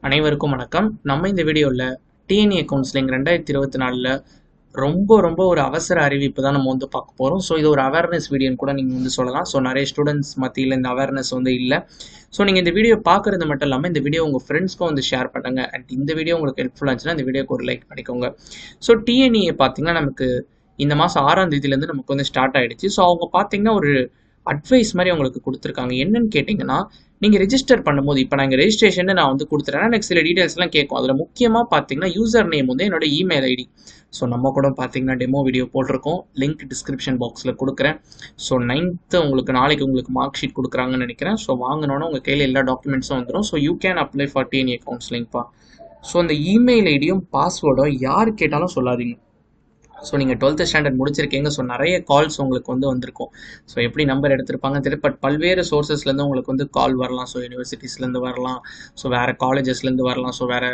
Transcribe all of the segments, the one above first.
அனைவருக்கும் வணக்கம். நம்ம இந்த வீடியோவில் டிஎன்ஏ கவுன்சிலிங் 2024 ரொம்ப ஒரு அவசர அறிவிப்பு தான் நம்ம பார்க்க போகிறோம். ஸோ இது ஒரு அவேர்னஸ் வீடியோன்னு கூட நீங்கள் சொல்லலாம். ஸோ நிறைய ஸ்டூடெண்ட்ஸ் மத்தியில் இந்த அவேர்னஸ் இல்லை. ஸோ நீங்கள் இந்த வீடியோ பார்க்குறது மட்டும் இல்லாமல் இந்த வீடியோ உங்கள் ஃப்ரெண்ட்ஸ்க்கும் ஷேர் பண்ணுங்கள். அண்ட் இந்த வீடியோ உங்களுக்கு ஹெல்ப்ஃபுல்லாக இருந்துச்சுன்னா இந்த வீடியோக்கு ஒரு லைக் பண்ணிக்கோங்க. ஸோ டிஎன்ஏ பார்த்தீங்கன்னா நமக்கு இந்த மாதம் 6ஆம் தேதியிலேருந்து நமக்கு ஸ்டார்ட் ஆகிடுச்சு. ஸோ அவங்க பார்த்தீங்கன்னா ஒரு அட்வைஸ் மாதிரி உங்களுக்கு கொடுத்துருக்காங்க. என்னன்னு கேட்டிங்கன்னா, நீங்கள் ரெஜிஸ்டர் பண்ணும்போது இப்போ நான் ரெஜிஸ்ட்ரேஷன் நான் கொடுத்துறேன்னா எனக்கு சில டீட்டெயில்ஸ்லாம் கேட்கும். அதில் முக்கியமாக பார்த்தீங்கன்னா யூசர் நேம் என்னோட இமெயில் ஐடி. ஸோ நம்ம கூட பார்த்தீங்கன்னா டெமோ வீடியோ போட்டிருக்கோம், லிங்க் டிஸ்கிரிப்ஷன் பாக்ஸில் கொடுக்குறேன். ஸோ 9th நாளைக்கு உங்களுக்கு மார்க் ஷீட் கொடுக்குறாங்கன்னு நினைக்கிறேன். ஸோ வாங்கினோன்னா உங்கள் கையில் எல்லா டாக்குமெண்ட்ஸும் வந்துடும். So you can apply for TNEA கவுன்சிலிங்ப்பா. ஸோ அந்த இமெயில் ஐடியும் பாஸ்வேர்டும் யார் கேட்டாலும் சொல்லாதீங்க. ஸோ நீங்கள் 12th ஸ்டாண்டர்ட் முடிச்சிருக்கீங்க. ஸோ நிறைய கால்ஸ் உங்களுக்கு வந்திருக்கும். ஸோ எப்படி நம்பர் எடுத்திருப்பாங்க தெரியல. பட் பல்வேறு சோர்சஸ்லேருந்து உங்களுக்கு கால் வரலாம். ஸோ யூனிவர்சிட்டிஸ்லேருந்து வரலாம், ஸோ வேறு காலேஜஸ்லேருந்து வரலாம், ஸோ வேறு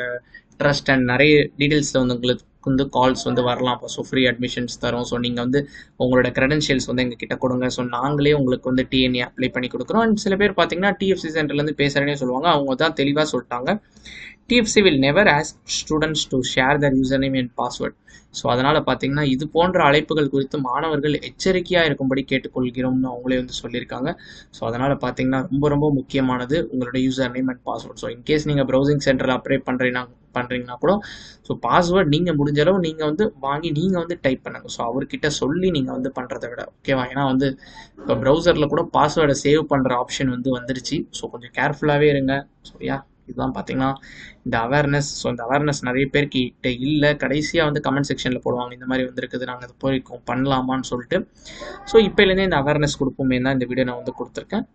ட்ரஸ்ட் அண்ட் நிறைய டீட்டெயில்ஸில் உங்களுக்கு கால்ஸ் வரலாம். அப்போ ஸோ ஃப்ரீ அட்மிஷன்ஸ் தரும். ஸோ நீங்கள் உங்களோட க்ரெடென்ஷியல்ஸ் எங்ககிட்ட கொடுங்க. ஸோ நாங்களே உங்களுக்கு டிஎன்ஏ அப்ளை பண்ணி கொடுக்குறோம். அண்ட் சில பேர் பார்த்தீங்கன்னா டிஎஃப்சி சென்டர்லேருந்து பேசுகிறேன்னே சொல்லுவாங்க. அவங்க தான் தெளிவாக சொல்லிட்டாங்க, DFC will never ask students to share their user name and password. So அதனால் பார்த்தீங்கன்னா இது போன்ற அழைப்புகள் குறித்து மாணவர்கள் எச்சரிக்கையாக இருக்கும்படி கேட்டுக்கொள்கிறோம்னு அவங்களே சொல்லியிருக்காங்க. ஸோ அதனால் பார்த்தீங்கன்னா ரொம்ப முக்கியமானது உங்களோட user name and password. So in case நீங்கள் ப்ரௌசிங் சென்டரில் அப்ளை பண்ணுறீங்கன்னா கூட ஸோ பாஸ்வேர்ட் நீங்கள் முடிஞ்ச அளவு நீங்கள் வாங்கி நீங்கள் டைப் பண்ணுங்கள். ஸோ அவர்கிட்ட சொல்லி நீங்கள் பண்ணுறதை விட ஓகேவா. ஏன்னா இப்போ ப்ரௌசரில் கூட பாஸ்வேர்டை சேவ் பண்ணுற ஆப்ஷன் வந்துருச்சு. ஸோ கொஞ்சம் கேர்ஃபுல்லாகவே இருங்க. ஸோ இதுதான் பார்த்தீங்கன்னா இந்த அவேர்னஸ். ஸோ இந்த அவேர்னஸ் நிறைய பேர்கிட்ட இல்லை. கடைசியாக கமெண்ட் செக்ஷனில் போடுவாங்க, இந்த மாதிரி இருக்குது, நாங்கள் இது போய் பண்ணலாமான்னு சொல்லிட்டு. ஸோ இப்போலேருந்தே இந்த அவேர்னஸ் கொடுப்போமே தான் இந்த வீடியோ நான் கொடுத்துருக்கேன்.